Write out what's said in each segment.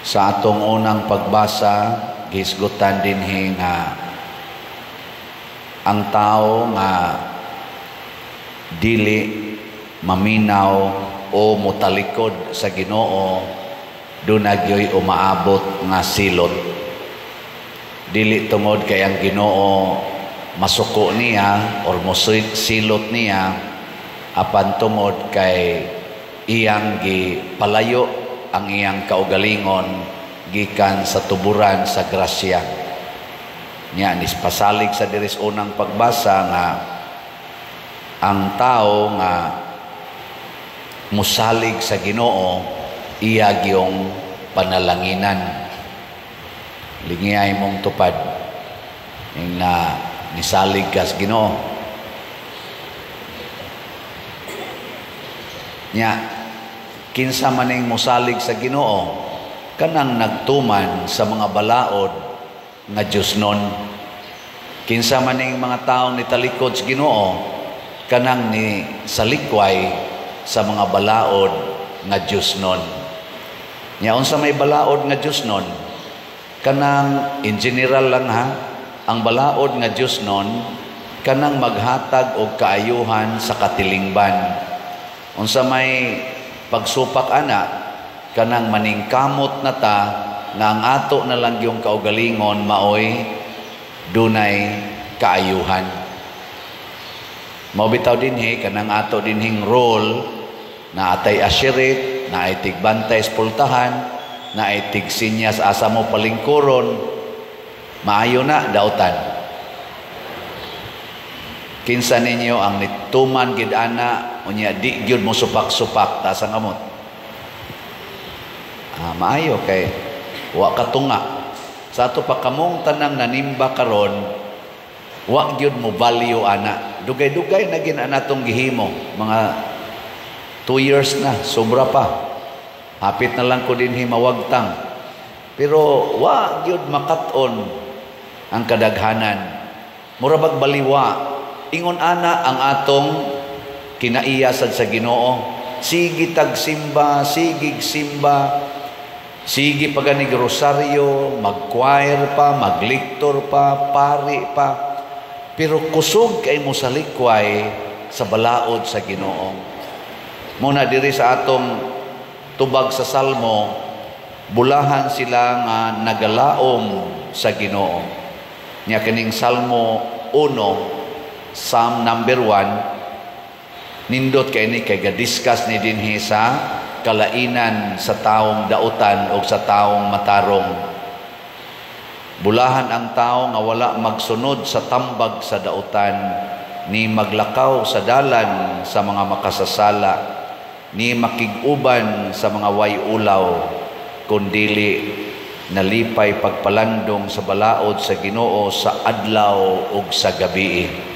Sa atong unang pagbasa, gisgutan dinhi nga ang tao nga dili maminaw o mutalikod sa Ginoo dunagyoy umaabot nga silot. Dili tungod kay ang Ginoo masuko niya or silot niya, apan tungod kay iyang gipalayo ang iyang kaugalingon gikan sa tuburan sa grasya. Nya nispasalig sa diris unang pagbasa nga ang tao nga musalig sa Ginoo iya gyung panalanginan. Lingiyay mong tupad na nisalig ka sa Ginoo. Nya kinsa maning musalig sa Ginoo kanang nagtuman sa mga balaod nga Diosnon. Kinsa maning mga taong nitalikod sa Ginoo kanang ni salikway sa mga balaod nga Diosnon. Nya unsa may balaod nga Diosnon? Kanang in general lang ha, ang balaod nga Diosnon kanang maghatag og kaayuhan sa katilingban. Unsa may pagsupak ana kanang maningkamot na ta nga ang ato na lang yung kaugalingon maoy dunay kaayuhan. Mao bitaw dinhi kanang ato dinhing role na atay asyirit, na ay tigbantay sa pultahan, na ay tigsinyas asa mo palingkuron, maayo na dautan. Kinsa ninyo ang nituman gid ana unya di gyud mo supak-supak ta sa ngamot. Maayo kay wa katunga. Sa ato pa kamong tanang nanimba karon, wa gyud mo value ana. Dugay-dugay na gid anatong gihimo. Mga 2 years na, sobra pa. Hapit na lang ko dinhi mawagtang. Pero wa gyud makat-on ang kadaghanan. Mura bag baliwa. Ingon ana ang atong kinaiya sa Ginoo. Sige tagsimba, sigig simba, sige paganig rosaryo, mag-choir pa, magliktor pa, pari pa. Pero kusog kay mo sa likway sa balaod sa Ginoo. Muna diri sa atong tubag sa Salmo, bulahan sila nga nagalaom sa Ginoo. Nya kining Salmo 1, Psalm number 1, nindot kay ni kay gadiskas ni dinhi sa kalainan sa taong dautan o sa taong matarong. Bulahan ang tao nga wala magsunod sa tambag sa dautan, ni maglakaw sa dalan sa mga makasasala, ni makiguban sa mga way-ulaw, kundili nalipay pagpalandong sa balaod sa Ginoo sa adlaw ug sa gabii.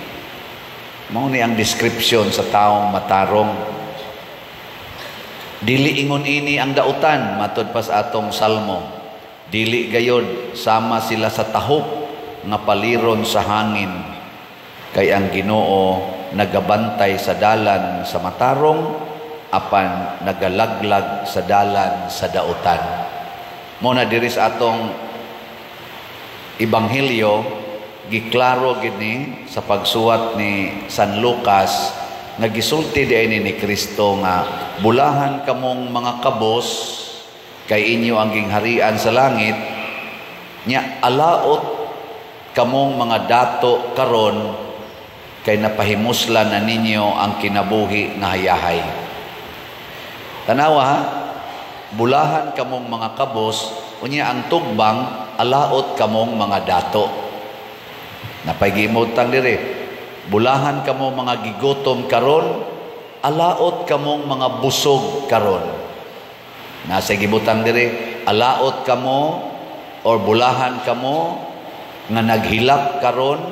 Mao ni ang description sa taong matarong. Dili ingon ini ang dautan matud pas atong Salmo. Dili gayod sama sila sa tahop nga paliron sa hangin. Kay ang Ginoo nagabantay sa dalan sa matarong apan nagalaglag sa dalan sa dautan. Mao na diri sa atong ebanghelyo giklaro gid ni sa pagsuwat ni San Lucas nga gisulti diay ni Kristo nga bulahan kamong mga kabos kay inyo ang gingharian sa langit, nya alaot kamong mga dato karon kay napahimuslan na ninyo ang kinabuhi nga hayahay. Tanawa ha, bulahan kamong mga kabos unya ang tugbang alaot kamong mga dato. Napaygimutang diri, bulahan kamo mga gigutom karon, alaot kamong mga busog karon. Nasa gibutang diri, alaot kamo or bulahan kamo nga naghilak karon,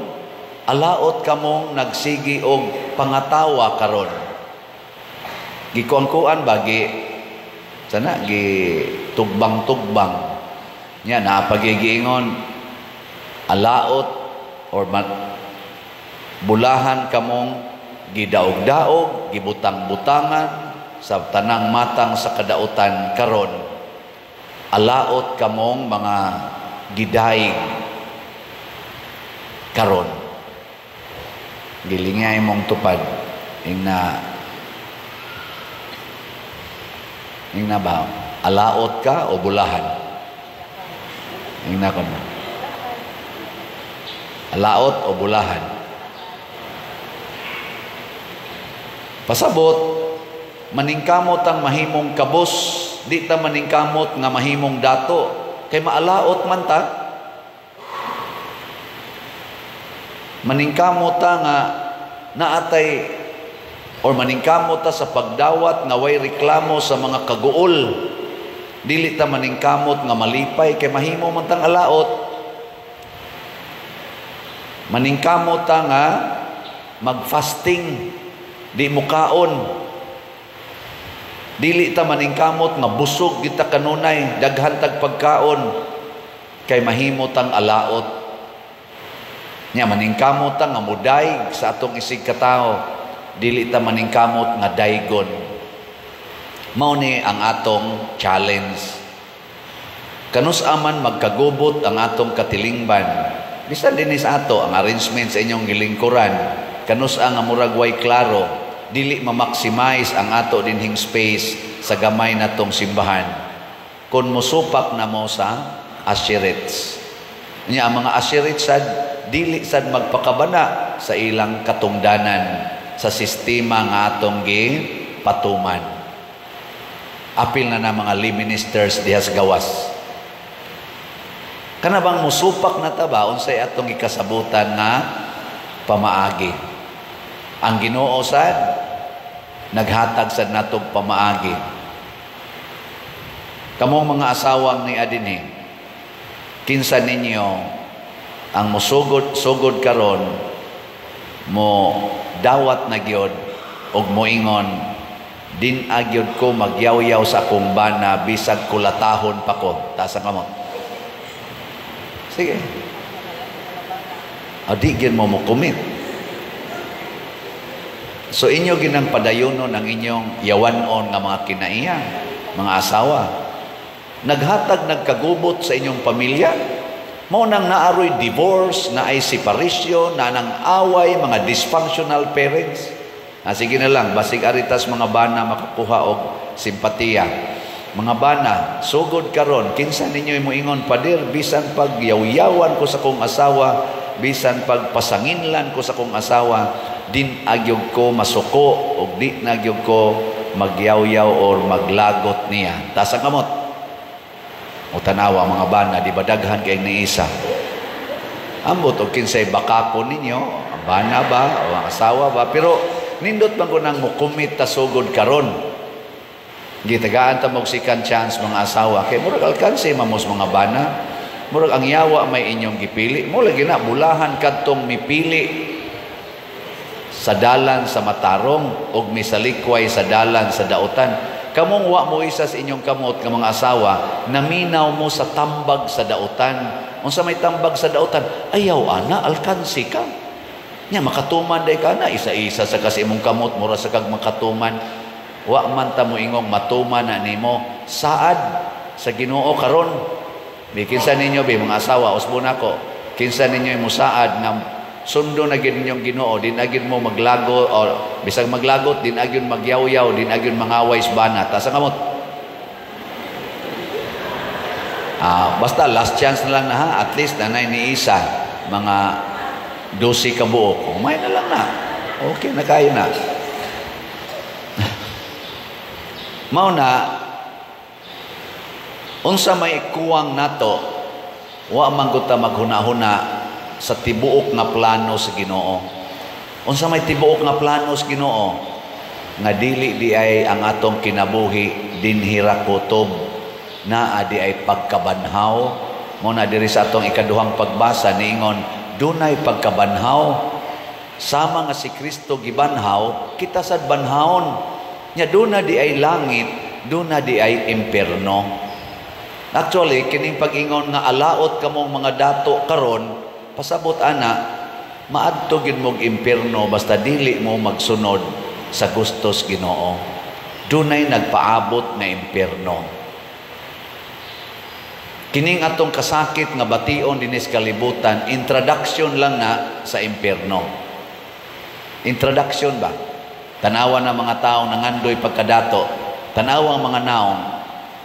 alaot kamong nagsigi og pangatawa karon. Gikuan-kuan bagi sana gi tugbang-tugbang. Nya napagigiingon alaot or bulahan kamong gidaog-daog, gibutang-butangan sa tanang matang sa kadautan karon. alaot kamong mga gidaig karon. Gilingay mong tupad. Ingna ba? Alaot ka o bulahan? Ingna ko na. Alaot o bulahan? Pasabot, maningkamot ang mahimong kabos, di ta maningkamot nga mahimong dato, kay maalaot man ta. Maningkamot ta nga naatay, or maningkamot ta sa pagdawat nga way reklamo sa mga kaguol, dili ta maningkamot nga malipay, kay mahimo man tang alaot. Maningkamot ta nga mag-fasting, di mukaon. Dili ta maningkamot nga busog kita kanunay, daghan tag pagkaon, kay mahimo tang alaot. Nya maningkamot ta nga mudaig sa atong isig katao, dili ta maningkamot nga daygon. Mao ni ang atong challenge. Kanus-a man magkagubot ang atong katilingban. Bisan dinhi sa ato ang arrangement sa inyong gilingkuran, kanus-a nga murag way klaro, dili ma-maximize ang ato dinhing space sa gamay natong simbahan. Kung musupak na mo sa Asherets. Nya ang mga Asherets sad dili sad magpakabana sa ilang katungdanan sa sistema nga atong gipatuman. Apil na mga lay ministers dihas gawas. Kana bang musupak na ta ba unsay atong ikasabutan nga pamaagi? Ang Ginoo sad naghatag sad natong pamaagi. Kamong mga asawang ni adinhi, kinsa ninyo ang musugod karon mo dawat na gyud og moingon, din agyod ko magyaw-yaw sa akong bana bisag kulatahon pa ko. Taas ang kamot. Sige. Adigyan mo commit. So inyo ginang padayonon ang inyong yawanon nga mga kinaiya, mga asawa. Naghatag, nagkagubot sa inyong pamilya. Mao nang naaroy divorce, naay separation, na nang away, mga dysfunctional parents. Sige na lang, basig aritas mga bana makakuha og simpatiya. Mga bana, sugod karon, kinsa ninyo moingon, padir, bisan pagyaw-yawan ko sa kong asawa, bisan pagpasanginlan ko sa kong asawa, din agyog ko masuko, o di nagyog ko magyaw-yaw or maglagot niya. Tasang kamot. O tanawa mga bana, di ba daghan kayong niisa? Ambot o kinsay bakako ninyo, ang bana ba, o ang asawa ba? Pero nindot man ko nang mukumit ta sugod karon. Gitagaan ta mog second chance mga asawa. Kay murag alkanse mamos mga bana. Murag ang yawa may inyong gipili. Mo lagi na bulahan kadtong mipili sa dalan sa matarong og misalikway sa dalan sa dautan. Kamong wa mo isa sa inyong kamot nga mga asawa, naminaw mo sa tambag sa dautan. Unsa may tambag sa dautan? Ayaw ana, alkansi ka. Nya makatuman day ka na, isa-isa sa kasi imong kamot, mura sa kag makatuman. Wa man ta mo ingong matuman na nimo. Saad sa Ginoo karon. Kinsa ninyo mga asawa, usbon ako. Kinsa ninyo mo saad nga sundo na gid ninyong Ginoo, din agid mo maglago o bisag maglagot, din agid magyaw-yaw, din agid mangaway sa bana. Ta sa kamot. Basta last chance na lang na ha, at least nanay ni isa mga 12 ka buok. Umay na lang na. Okay na kayo na. Mao na unsa may kuwang nato, wa man gud ta maghuna-huna sa tibuok nga plano sa Ginoo. Unsa may tibuok nga plano sa Ginoo nga dili di ay ang atong kinabuhi dinhira kutob, naa di ay pagkabanhaw. Mo na diri sa atong ikaduhang pagbasa niingon, dunay pagkabanhaw sama nga si Kristo gibanhaw, kita sad banhawon. Nya duna di ay langit, duna di ay impierno. Actually kining pag-ingon nga alaot kamong mga dato karon, pasabot ana, maadto gid mog impierno basta dili mo magsunod sa gustos Ginoo. Dunay nagpaabot nga impierno. Kining atong kasakit nga bation dinis kalibutan, introduction lang na sa impyerno. Introduction ba? Tanawa ng mga taong nangandoy pagkadato, tanawang mga naong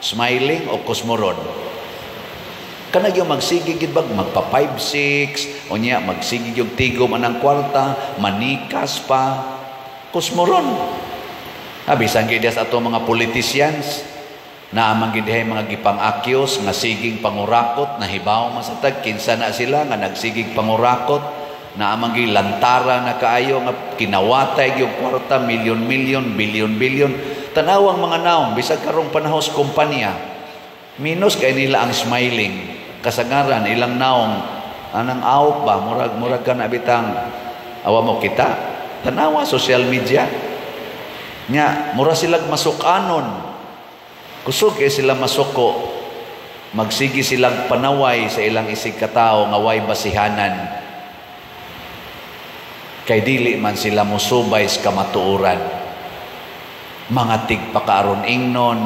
smiling o kusmoron. Kanag yung magsigig bag magpa 5-6 o niya magsigig yung tigom anang kwarta, manikas pa, kusmoron. Bisan gid sa ato mga politicians na amang gid mga gipang-akyos nga sigig pangurakot, nahibaw man sa tag kinsa na sila nga nagsigig pangurakot, na amang gid lantara na kaayo nga kinawatay yung kwarta, milyon-milyon, bilyon-bilyon. Tanawang mga naong bisag karong panahos kumpanya, minus kay nila ang smiling. Kasagaran ilang naong anang awp ba murag ka na bitang awa mo kita. Tanawa social media. Nya mura silang masukanon. Kusog kay sila masuko. Magsigi silang panaway sa ilang isig katao nga way basihanan. Kay dili man sila musubay sa kamatuoran. Mga tigpakaaron ingnon,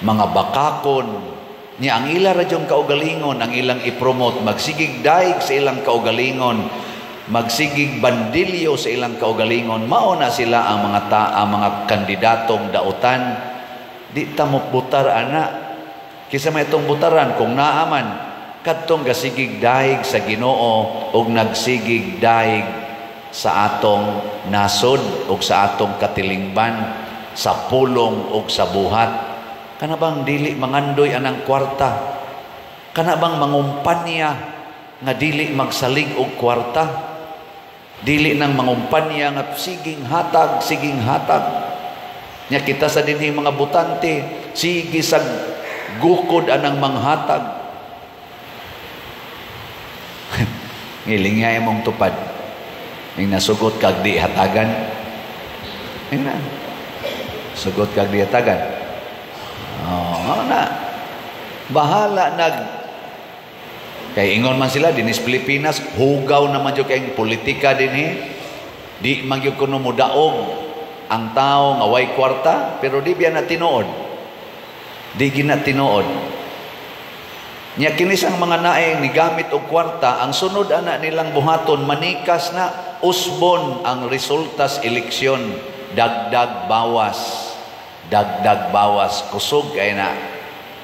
mga bakakon, niya ang ila radyong kaugalingon, ang ilang ipromote, magsigig daig sa ilang kaugalingon, magsigig bandilyo sa ilang kaugalingon, mauna sila ang mga kandidatong dautan, di ta mo butar ana, kisa may itong butaran, kung naaman, kadtong gasigig daig sa Ginoo, o nagsigig daig sa atong nasod, o sa atong katilingban, sa pulong o sa buhat. Kanabang dili mangandoy anang kwarta? Kanabang mangumpanya nga dili magsalig og kwarta? Dili nang mangumpanya nga siging hatag, siging hatag. Nya kita sa dinhi mga butante, sige sa gukod anang manghatag. Ngilingay mong tupad. Ning nasugot kag di hatagan. Ina. Sugot kag di hatagan. Na bahala kay ingon man sila dinis Pilipinas, hugaw naman jud kay politika dinhi, di man gyud kuno modaog ang tao nga way kwarta, pero di biya na tinuod, di gina tinuod. Nya kini sang mga naay ni gamit og kwarta, ang sunod ana nilang buhaton manikas na usbon ang resulta sa eleksyon, dagdag bawas. Dagdag bawas, kusog kay na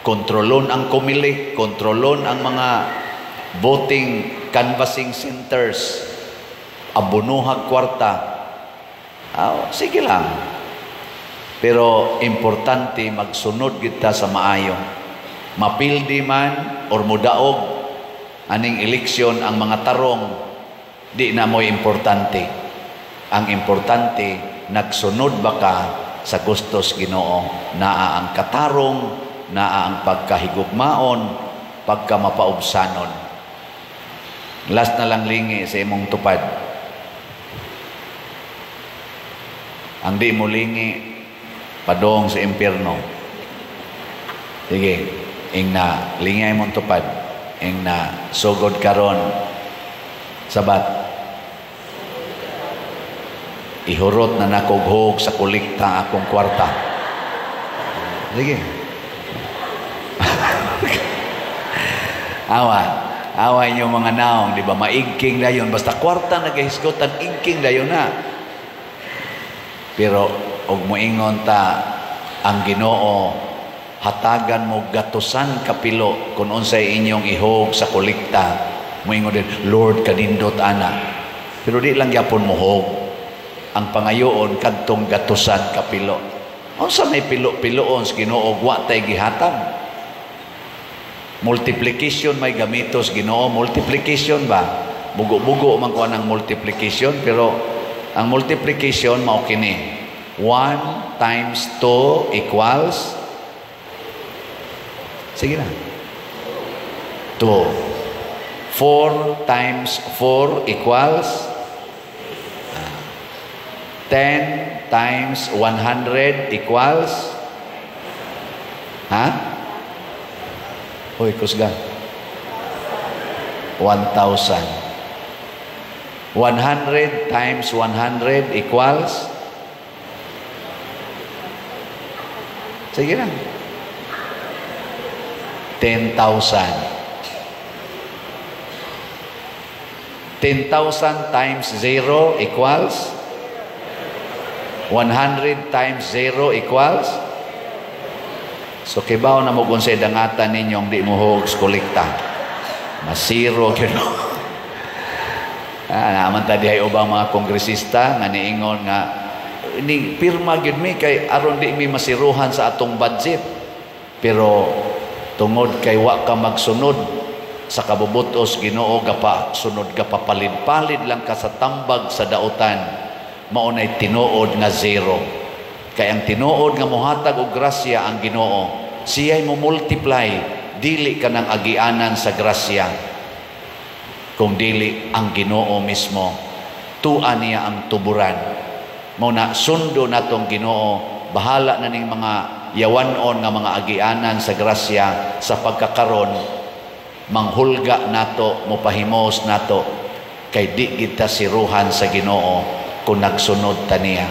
kontrolon ang komili, kontrolon ang mga voting canvassing centers, abunuhag kwarta. Sige lang, pero importante magsunod kita sa maayo. Mapildi man or mudaog aning eleksyon ang mga tarong, di na mo'y importante. Ang importante, nagsunod ba ka sa gustos Ginoo, naa ang katarong, naa ang pagkahigugmaon, pagkamapaubsanon. Last na lang lingi sa imong tupad. Ang di mo lingi, padong sa impyerno. Sige, ing na lingi imong tupad, ing na sugod karon sabat. Ihurot na nakughog sa kulikta akong kwarta. Sige. Awa inyo mga naong, di ba? Maigking dayon. Basta kwarta nagahisgotan, igking dayon na. Pero, og moingon ta, ang Ginoo, hatagan mo gatusan kapilo kung unsay inyong ihog sa kulikta. Moingon din, Lord, kanindot ana. Pero di lang yapon mo hog. Ang pangayoon kadtong gatusan kapilo. Unsa may pilo-piloon sa Ginoo wa tay gihatag? Multiplication may gamitos Ginoo, multiplication ba? Bugo-bugo man ko ang multiplication, pero ang multiplication mao kini. 1 times 2 equals, sige na, 2. 4 times 4 equals 10 times 100 equals, Hoy, kusga. 1,000. 100 times 100 equals, sige na, 10,000. 10,000 times 0 equals 100 times 0 equals. So kibaw na mo kung sa dangatan ninyong di mo huwag kolekta. Masiro yun. Naman tadi ay ubang mga kongresista nga niingon nga ni pirma gyud mi kay aron di mi masiruhan sa atong budget. Pero tungod kay wa ka magsunod sa kabubutos Ginoo gapa sunod ka papalid-palid lang ka sa tambag sa dautan, maunay tinuod nga zero. Kay ang tinuod nga mohatag og grasya ang Ginoo, siya'y mo multiply, dili ka nang agianan sa grasya. Kung dili ang Ginoo mismo, tuan niya ang tuburan. Muna sundo natong Ginoo, bahala na ning mga yawanon nga mga agianan sa grasya sa pagkakaron, manghulga nato, mopahimos nato, kay di kita siruhan sa Ginoo kung nagsunod ta niya.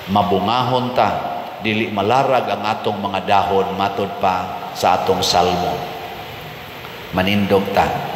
Mabungahon ta, dili malarag ang atong mga dahon, matod pa sa atong salmo. Manindog ta.